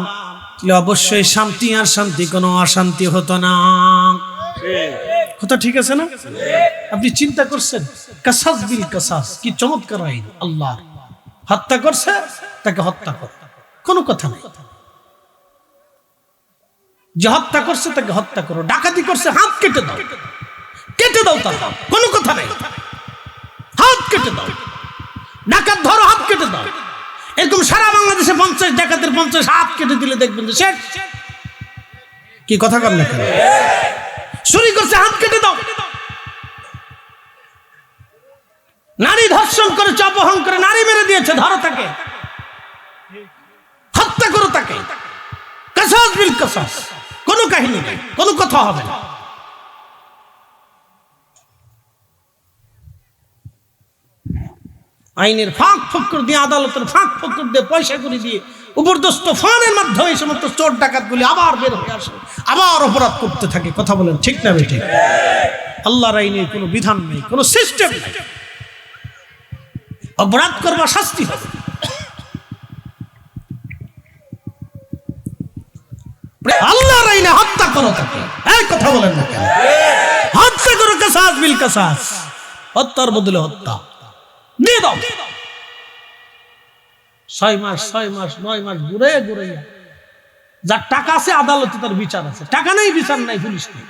তাহলে অবশ্যই শান্তি আর শান্তি, কোনো অশান্তি হতো না। কথা ঠিক আছে না? আপনি চিন্তা করছেন কাসাস বিল কাসাস, কি চমৎকার আইন। আল্লাহ হত্যা করছে তাকে হত্যা কর, কোনো কথা নেই। যে হত্যা করছে তাকে হত্যা করো। ডাকাতি করছে হাত কেটে দাও, কেটে দাও, তার কোনো কথা নেই। হাত কেটে দাও। ডাকাত ধরো, হাত কেটে দাও। এরকম সারা বাংলাদেশে 50 ডাকাতের 50 হাত কেটে দিলে দেখবেন যে শেষ। কি কথা কর না কেন? চুরি করছে হাত কেটে দাও। নারী ধর্ষণ করেছে, অপহরণ করে নারী মেরে দিয়েছে, ধরো তাকে, হত্যা করো তাকে। কাসাস বিল কাসাস, কোনো কাহিনী নেই, কোনো কথা হবে না। আইনের ফাঁক ফক্কর দিয়ে, আদালতের ফাঁক ফক্কর দিয়ে, পয়সা করে দিয়ে, উপরদস্ত ফানের মাধ্যমে এই সমস্ত চোর ডাকাতগুলি আবার বের হয়ে আসে, আবার অপরাধ করতে থাকে। কথা বলেন ঠিক না বেঠিক? আল্লাহর আইনে কোনো বিধান নেই, কোনো সিস্টেম নেই। অপরাধ করবা শাস্তি হবে। আল্লাহর আইনে হত্যা করো তাকে। এই কথা বলেন না কেন? হত্যা করো, কাসাস বিল কাসাস, হত্যার বদলে হত্যা দিয়ে দাও। 6 মাস 9 মাস ঘুরে ঘুরে, যার টাকা আছে আদালতে তার বিচার আছে, টাকা নেই বিচার নাই, পুলিশ নেই।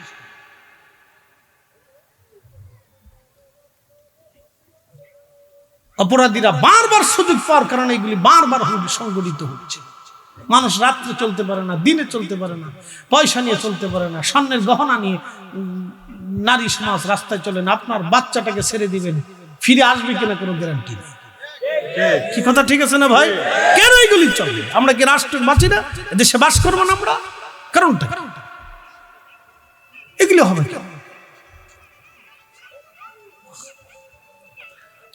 অপরাধীরা বারবার সুযোগ পাওয়ার কারণে এগুলি বারবার সংগঠিত হচ্ছে। মানুষ রাত্রে চলতে পারে না, দিনে চলতে পারে না, পয়সা নিয়ে চলতে পারে না, স্বর্ণের গহনা নিয়ে নারী সমাজ রাস্তায় চলে না। আপনার বাচ্চাটাকে ছেড়ে দিবেন, ফিরে আসবে কিনা কোনো গ্যারান্টি নেই। কি কথা ঠিক আছে না ভাই? কেন এগুলি চলবে? আমরা কি রাষ্ট্র বাঁচি না? দেশে বাস করবো না আমরা? কারণটা এগুলি হবে কেন?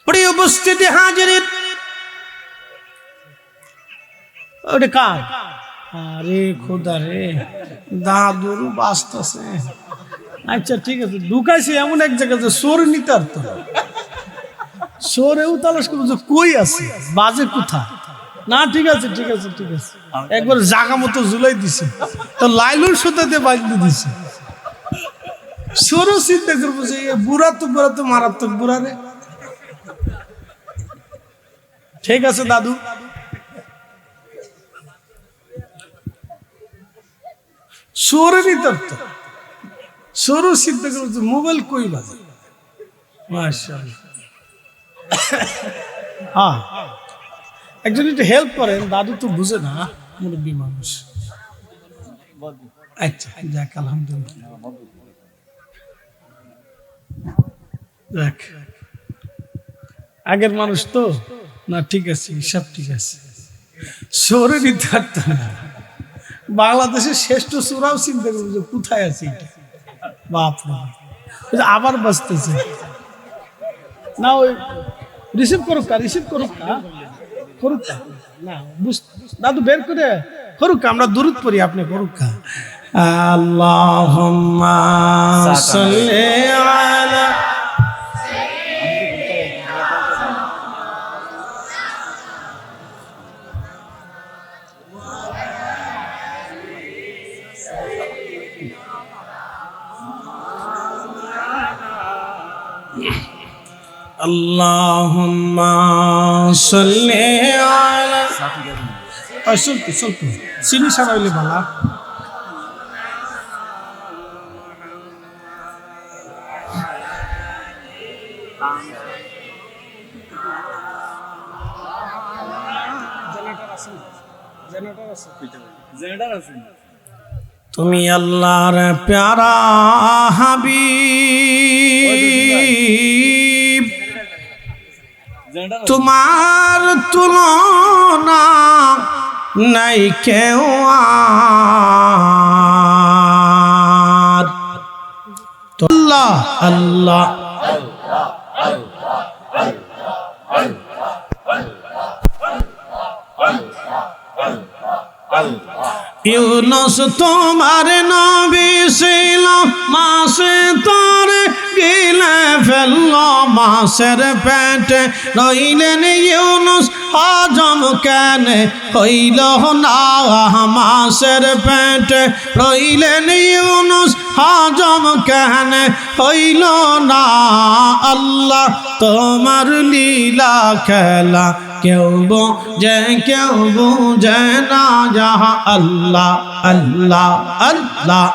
প্রিয় উপস্থিতি হাজিরিন, ওটা কার? আরে খোদা রে, দাদুর বাঁচতেছে। আচ্ছা ঠিক আছে, ঢুকাইছে এমন এক জায়গায় যে চোর নিতে আর তো চোরেও তালাশ করবো যে কই আছে, বাজে কোথা। না ঠিক আছে ঠিক আছে ঠিক আছে, একবার জাগা মতো ঝুলাই দিছে, তো লাইলুর সুতাতে বাঁধতে দিছে। সরু চিন্তা করবো যে বুড়া তো মারাত্মক বুড়া রে। ঠিক আছে দাদু, সরেরই তত্ত্ব, সরু চিন্তা করবো মোবাইল কই বাজে। মাশাআল্লাহ, হ্যাঁ একজন একটু হেল্প করেন, দাদু তো বুঝে না মুরব্বী মানুষ। আচ্ছা যাক আলহামদুলিল্লাহ, যাক আগের মানুষ তো না, ঠিক আছে সব ঠিক আছে। সরে নিতে পারতাম না, বাংলাদেশের শ্রেষ্ঠ চোরাও চিন্তা করবো যে কোথায় আছে এটা, বাপ রে আবার বাঁচতেছে না। ওই রিসিভ করুক না করুক না, দাদু বের করে করুক, আমরা দূরত পড়ি, আপনি করুক। আল্লাহুম্মা সাল্লি আলা আল্লাহুম্মা সাল্লি আলা চলতো চিনি সারাইলে ভালা। তুমি আল্লাহর প্যারা হাবিব, তোমার তুলনা নাই কেউ আর। আল্লাহ আল্লাহ ইউনুস তোমার নবী ছিল, মাসে তোরে গিলে ফেললো মাছের পেটে, রইলেন ইউনুস হজম কেন হইল না মাছের পেটে, রইলেন ইউনুস হজম কেন হইল না। আল্লাহ তোমার লীলা খেলা কেউ বুঝে না, যাহা আল্লাহ আল্লাহ আল্লাহ।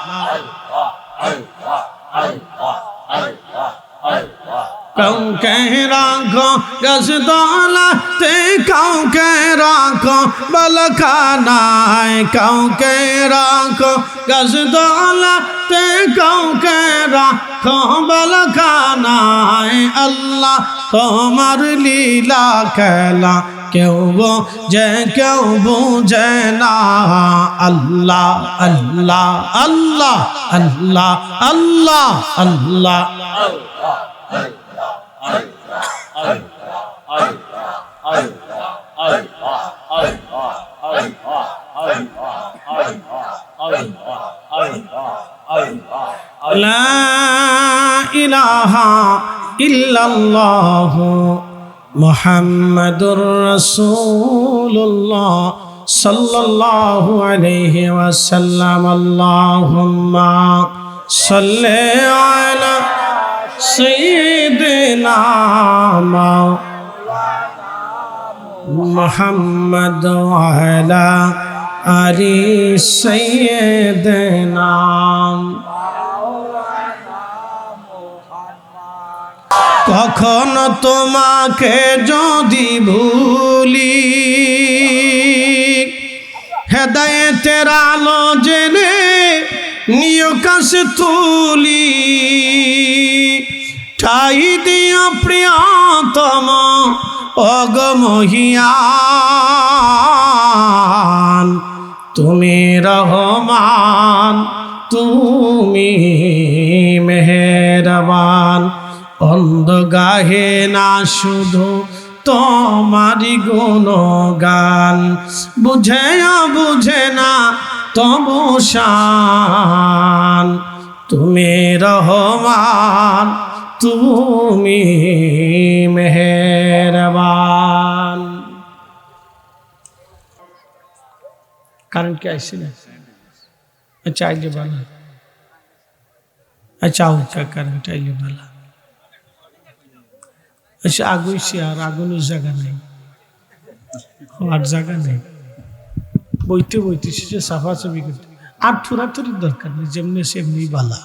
কাউকে রাখো গাছতলাতে, কাউকে রাখো বালখানায়, কাউকে রাখো গাছতলাতে, কাউকে রাখো বালখানায়। আল্লাহ তোমার লীলা খেলা কেউ বুঝে না। আল্লাহ আল্লাহ আল্লাহ আল্লাহ আল্লাহ আল্লাহ। লা ইলাহা ইল্লাল্লাহু মুহাম্মাদুর রাসূলুল্লাহ সাল্লাল্লাহু আলাইহি ওয়াসাল্লাম। আল্লাহুম্মা সাল্লি আলা সাইয়্যিদিনা মুহাম্মাদ ওয়া আলা আলি সাইয়্যিদিনা। কখনো তোমাকে যদি ভুলি, হেদায়েতের আলো জেনে নিয় কাছে তুলি, ঠাই দিও প্রিয়তম অগমহিয়ান। তুমি রহমান, তুমি মেহেরবান, অন্ধ গাহে না শুধু তোমারি গুণগান, বুঝে না তবু শান। তুমি রহমান, তুমি মেহেরবান। কারেন্ট কি আইসি না? আচ্ছা আইলে ভালো, আচ্ছা কারেন্ট আইলে ভালো। আচ্ছা আগুইছি, আর আগুনের জায়গা নেই, আর জায়গা নেই, বইতে বইতে সে সাফাসাফি করতে, আর থুরাথুরির দরকার নেই, যেমনি সেমনি বালা।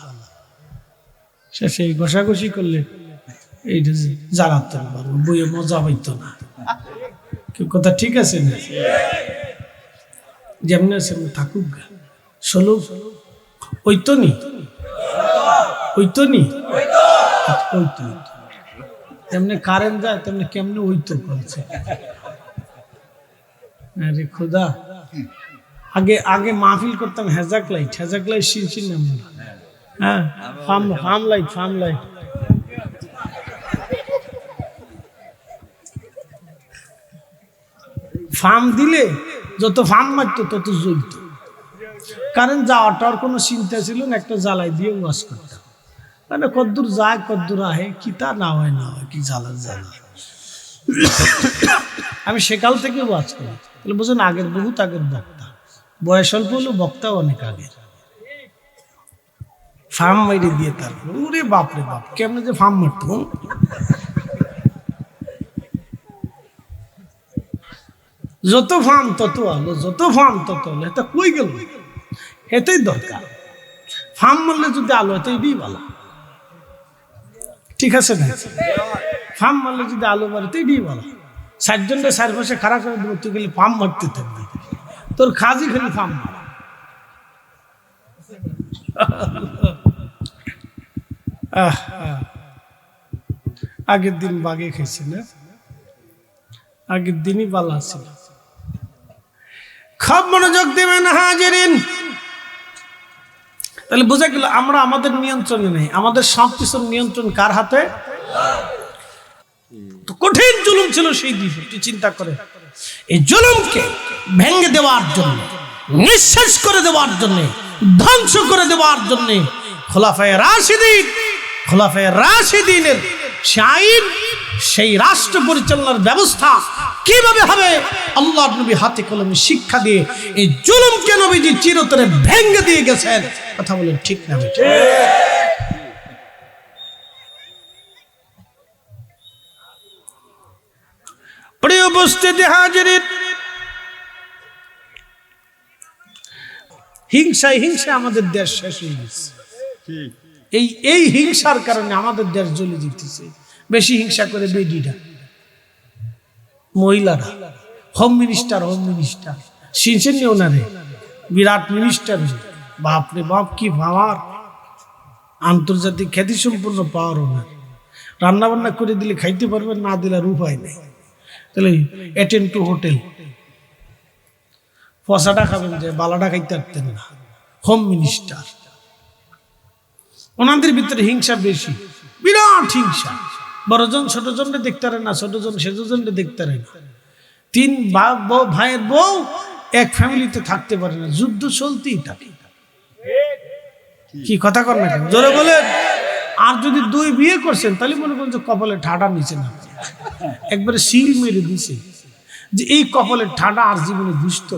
সে সেই ঘষাঘষি করলে এইটা জ্বালাতে পারবো, বইয়ে মজা পাইতো না। কথা ঠিক আছে না? যেমনি সেমনি থাকুক গা, ষোলো ওই তো নি, ওই তো নি, ওই তো তেমনি কারেন্ট যায় তেমনি কেমনি ওই তো করছে। আরে খোদা, আগে আগে মাহফিল করতাম হেজাক লাইট শিনশিন নাম, হ্যাঁ ফার্ম লাইট ফার্ম দিলে যত ফার্ম মারতো তত জ্বলত। কারেন্ট যাওয়াটার কোনো চিন্তা ছিল না, একটা জ্বালাই দিয়ে ওয়াশ করতাম। মানে কদ্দূর যায় কদ্দূর আহে, কি তা না হয় কি জ্বালা। আমি সেকাল থেকে ওয়াজ করি, তাহলে বুঝেন আগের বহুত আগের বক্তা, বয়স অল্প হলেও বক্তাও অনেক আগের। ফার্ম মাইরে দিয়ে তারপর ওরে বাপরে বাপ, কেমন যে ফার্ম মারত। যত ফার্ম তত আলো, যত ফার্ম তত আলো, এটা কই গেল? এটাই দরকার। ফার্ম মারলে যদি আলো হয় তো এটাই ভালো, ঠিক আছে না? ফার্ম মারলে যদি আলো মারে তো এটাই ভালো। 60 জনের চারপাশে খারাপ করে দেবো, তুই খালি ফার্ম মারতে থাকবি, তোর কাজই খালি ফার্ম মারা। আগের দিন বাগে খেয়েছে না, আগের দিনই বালা ছিল। খুব মনোযোগ দেবেন হাজিরিন। তাহলে বোঝা গেল আমরা আমাদের নিয়ন্ত্রণে নেই, আমাদের সব কিছুর নিয়ন্ত্রণ কার হাতে? তো কঠিন জুলুম ছিল সেই দিন, তুই চিন্তা করে। এই জুলুমকে ভেঙে দেওয়ার জন্য, নিঃশেষ করে দেওয়ার জন্য, ধ্বংস করে দেওয়ার জন্য খোলাফায়ে রাশিদিনের আইন, সেই রাষ্ট্র পরিচালনার ব্যবস্থা কিভাবে হবে আল্লাহর নবী হাতে কলমে শিক্ষা দিয়ে এই জুলুমকে নবীজি চিরতরে ভেঙে দিয়ে গেছেন। কথা বলেন ঠিক না? প্রিয় উপস্থিতি হাজিরিন, হিংসা আমাদের দেশ শেষ হয়ে গেছে। এই হিংসার কারণে আমাদের দেশ জ্বলে যেতেছে। বেশি হিংসা করে বেডিরা, মহিলারা, হোম মিনিস্টার শিনছেন ওনারে, বিরাট মিনিস্টার, বাপরে বাপ কি পাওয়ার, আন্তর্জাতিক খ্যাতি সম্পূর্ণ পাওয়ার ওনার। রান্না বান্না করে দিলে খাইতে পারবেন, না দিলে আর উপায় নেই। তাহলে অ্যাটেন্ড টু হোটেল, পয়সাটা খাবেন যে বালাটা খাইতে পারতেন না। হোম মিনিস্টার, ওনাদের ভিতরে হিংসা বেশি, বিরাট হিংসা। বড়জন ছোটজনকে দেখতে পারে না, ছোটজন সেজনকে দেখতে পারে না। 3 ভাইয়ের বউ এক ফ্যামিলিতে থাকতে পারে না, যুদ্ধ চলতেই থাকে। কি কথা কর না, জোরে বলেন। আর যদি 2 বিয়ে করছেন তাহলে মনে করেন যে কপালে ঠাডা নিচে না, একবারে সিল মেরে দিছে যে এই কপালের ঠাডা আর জীবনে দুষ্ট।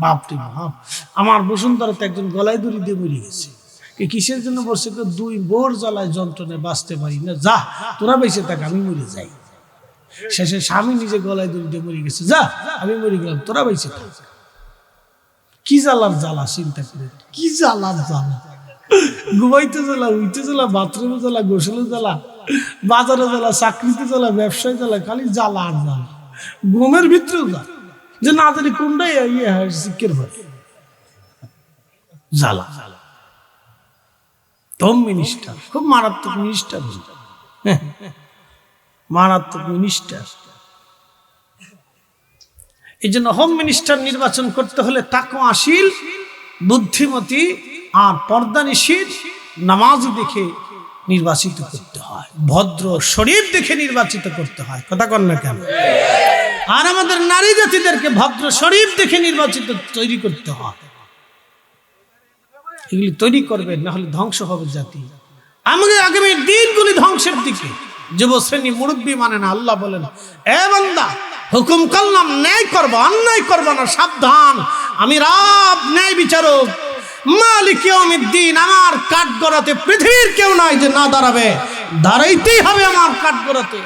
বাপরে বাপ, আমার বসুন্ধরাতে একজন গলায় দড়ি দিয়ে মরে গেছে। কিসের জন্য বলছে? 2 বোর জ্বালায় যন্ত্রণায় বাঁচতে পারি না, যা তোরা বেঁচে থাক, আমি মরে যাই। শেষে স্বামী নিজে গলায় দড়ি দিয়ে মরে গেছে, যা আমি মরে গেলাম, তোরা বেঁচে থাক। কি জ্বালার জ্বালা, চিন্তা করে, কি জ্বালার জ্বালা। ঘুমাইতে জ্বালা, উইতে জ্বালা, বাথরুমে জ্বালা, গোসলে জ্বালা, বাজারে জ্বালা, চাকরিতে জ্বালা, ব্যবসায় জ্বালা, খালি জ্বালা আর জ্বালা। ঘুমের ভিতরেও যা, যে না জানি কোনটাই শিক্ষের হয় জ্বালা। হোম মিনিস্টার খুব মারাত্মক মিনিস্টার, মারাত্মক মিনিস্টার। এই জন্য হোম মিনিস্টার নির্বাচন করতে হলে তাকওয়াশীল, বুদ্ধিমতী আর পর্দানিশীল, নামাজি দেখে নির্বাচিত করতে হয়, ভদ্র শরীফ দেখে নির্বাচিত করতে হয়। কথা কন না কেন? আর আমাদের নারী জাতিদেরকে ভদ্র শরীফ দেখে নির্বাচিত তৈরি করতে হয়। এগুলি তৈরি করবেন, না হলে ধ্বংস হবে জাতি। আমাদের আগামী দিনগুলি ধ্বংসের দিকে। যুব শ্রেণী মুরব্বী মানে না। আল্লাহ বলেন, এ বান্দা হুকুম করলাম ন্যায় করবো, অন্যায় করবো না, সাবধান, আমি রব ন্যায় বিচারক, মালিক ইয়াউমিদ্দিন। আমার কাঠগড়াতে পৃথিবীর কেউ নাই যে না দাঁড়াবে, দাঁড়াইতেই হবে আমার কাঠগড়াতে।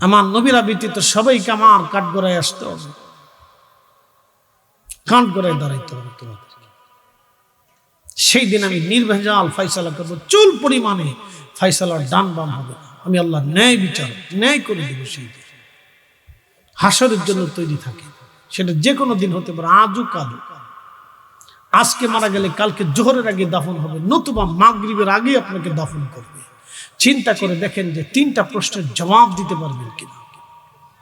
আমার নবীরা ব্যতীত সবাইকে আমার কাঠগড়ায় আসতে হবে, কাঠগড়ায় দাঁড়াইতে হবে তোমাদের। সেই দিন আমি নির্ভেজাল ফয়সালা করবো, চুল পরিমাণে ফয়সালার ডান বাম হবে। আমি আল্লাহ ন্যায় বিচার, ন্যায় করে দেবো। সেই দিন হাসরের জন্য তৈরি থাকে, সেটা যে কোনো দিন হতে পারে, আজও কালও। আজকে মারা গেলে কালকে জোহরের আগে দাফন হবে, নতুবা মাগরিবের আগে আপনাকে দাফন করবে। চিন্তা করে দেখেন যে 3টা প্রশ্নের জবাব দিতে পারবেন কিনা।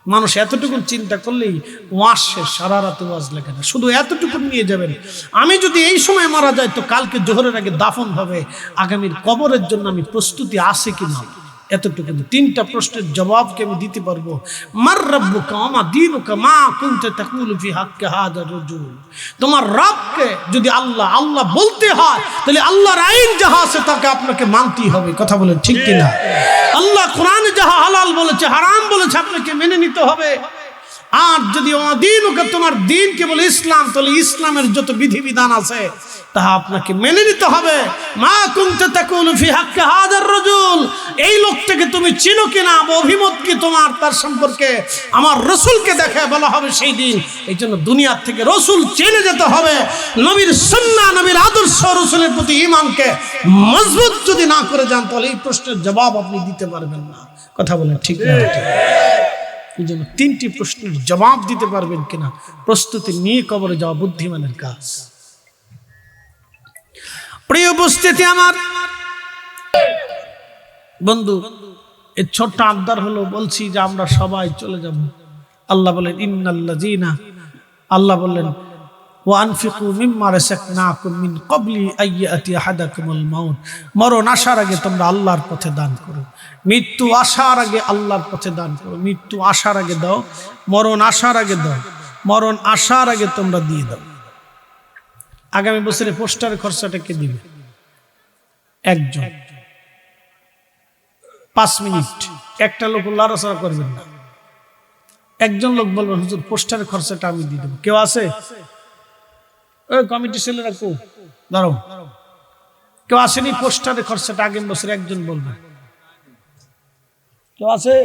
মানুষ এতটুকু চিন্তা করলেই ওয়াজ শেষ, সারা রাতে ওয়াজ লেখে না, শুধু এতটুকু নিয়ে যাবেন। আমি যদি এই সময় মারা যাই তো কালকে জোহরের আগে দাফন হবে, আগামীর কবরের জন্য আমি প্রস্তুতি আছে কিনা, এতটুকু 3টা প্রশ্নের জবাবকে আমি দিতে পারবো। মার রাব্বুকা ওয়া মা দীনুকা মা কুনতা তাকুলু ফি হাক্কি হাযা রাজুল। তোমার রবকে যদি আল্লাহ আল্লাহ বলতে হয়, তাহলে আল্লাহর আইন যাহা আছে তাকে আপনাকে মানতেই হবে। কথা বলেন ঠিক কিনা? আল্লাহ কোরআনে যাহা হালাল বলেছে, হারাম বলেছে, আপনাকে মেনে নিতে হবে। আর যদি ওয়া দীনুকা, তোমার দিন কেবল ইসলাম, তাহলে ইসলামের যত বিধিবিধান আছে তাহা আপনাকে মেনে নিতে হবে। মা কুনতা তাকুলু ফি হাক্কি হাযার রাজুল, এই লোকটাকে তুমি চিনো কিনা, অভিমত কি তোমার তার সম্পর্কে, আমার রাসূলকে দেখে বলা হবে সেই দিন। এই জন্য দুনিয়ার থেকে রাসূল চিনে যেতে হবে। নবীর সুন্নাহ, নবীর আদর্শ, রাসূলের প্রতি ঈমানকে মজবুত যদি না করে যান, তাহলে এই প্রশ্নের জবাব আপনি দিতে পারবেন না। কথা বলেন ঠিক না? এই জন্য 3টি প্রশ্নের জবাব দিতে পারবেন কিনা প্রস্তুতি নিয়ে কবরে যাওয়া বুদ্ধিমানের কাজ। প্রিয় উপস্থিতি আমার বন্ধু, এই ছোট্ট আবদার হলো, বলছি যে আমরা সবাই চলে যাব। আল্লাহ বলেন ইন্নাল্লাযীনা, আল্লাহ বললেন ওয়া আনফিকু মিম্মা রাযাকনাকুম মিন ক্বাবলি আইয়াতি আহাদাকুমুল মাউত। মরণ আসার আগে তোমরা আল্লাহর পথে দান করো, মৃত্যু আসার আগে আল্লাহর পথে দান করো। মৃত্যু আসার আগে দাও, মরণ আসার আগে দাও, মরণ আসার আগে তোমরা দিয়ে দাও। আগামী বছরে পোস্টারের খরচাটা কে দিবে? একজন, 5 মিনিট একটা লোক লড়াচড়া করবেন না। একজন লোক বলবেন হুজুর পোস্টারের খরচাটা আমি দিয়ে দেবো। কেউ আছে? ওই কমিটি ছেলেরা কো দাঁড়াও, কেউ আসেনি? পোস্টারের খরচাটা আগামী বছরে একজন বলবে। কেউ আছে?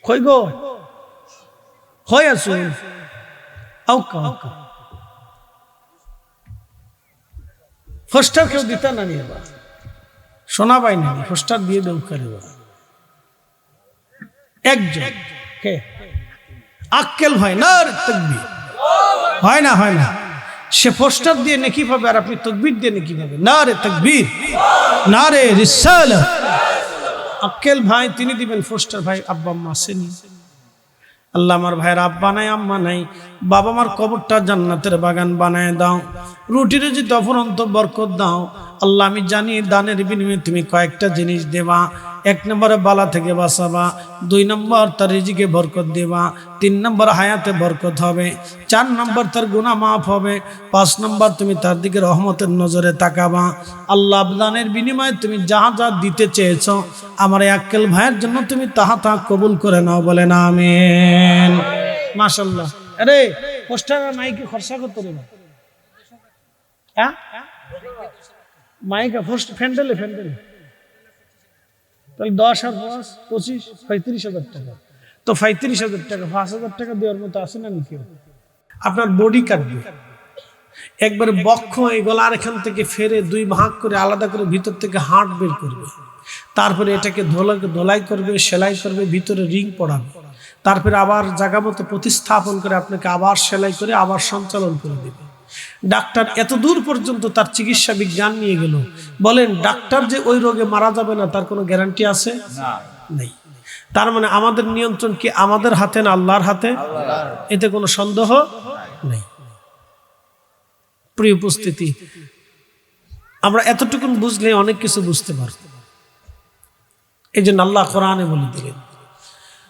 কই গো? হয়ে আছো? পোস্টার কেউ দিতে না নিয়ে বা শোনা পাই না, পোস্টার দিয়ে দেব করিবা। একজন কে? আক্কেল হয় না, তাকবীর হয় না, হয় না। সে পোস্টার দিয়ে নেকি পাবে আর আপনি তাকবীর দিয়ে নেকি পাবে। না রে তাকবীর, না রে রিসালাত। আক্কেল ভাই তিনি দিবেন পোস্টার। ভাই আব্বা আম্মা আসেনি? আল্লাহ আমার ভাইয়ের আব্বা নাই, আম্মা নাই, বাবা মার কবরটা জান্নাতের বাগান বানায় দাও, রুটি রুজি অফুরন্ত বরকত দাও। আল্লাহ আমি জানি দানের বিনিময়ে তুমি কয়েকটা জিনিস দেবা। 1 নম্বরে বালা থেকে বাঁচাবা, 2 নম্বর তার রিজিকে বরকত দেবা, 3 নম্বর হায়াতে বরকত হবে, 4 নম্বর তার গুনাহ মাফ হবে, 5 নম্বর তুমি তার দিকে রহমতের নজরে তাকাবা। আল্লাহ দানের বিনিময়ে তুমি যাহা যা দিতে চেয়েছো আমার এই আক্কেল ভাইয়ের জন্য তুমি তাহা তাহা কবুল করে নাও। বলেন আমিন। মাশাআল্লাহ। আরে পোস্টার আর মাইকে খরচা করতে রে? হ্যাঁ মাইকা ফার্স্ট ফ্যান্ডেলে তাহলে 10 আর 5 25 35,000 টাকা। তো 35,000 টাকা 5,000 টাকা দেওয়ার মতো আছে না কেউ? আপনার বডি কাটবে একবারে, বক্ষ এগুলো আর এখান থেকে ফেরে 2 ভাগ করে আলাদা করে ভিতর থেকে হাড় বের করবে, তারপরে এটাকে ধোলাই করবে, সেলাই করবে, ভিতরে রিং পড়াবে, তারপরে আবার জায়গা মতো প্রতিস্থাপন করে আপনাকে আবার সেলাই করে আবার সঞ্চালন করে দেবে। ডাক্তার এত দূর পর্যন্ত তার চিকিৎসা বিজ্ঞান নিয়ে গেল। বলেন ডাক্তার যে ওই রোগে মারা যাবে না তার কোনো গ্যারান্টি আছে? নেই। তার মানে আমাদের নিয়ন্ত্রণ কি আমাদের হাতে না আল্লাহর হাতে? এতে কোনো সন্দেহ নেই। প্রিয় উপস্থিতি, আমরা এতটুকু বুঝলে অনেক কিছু বুঝতে পারব। এই জন্য আল্লাহ কোরআনে বলে দিলেন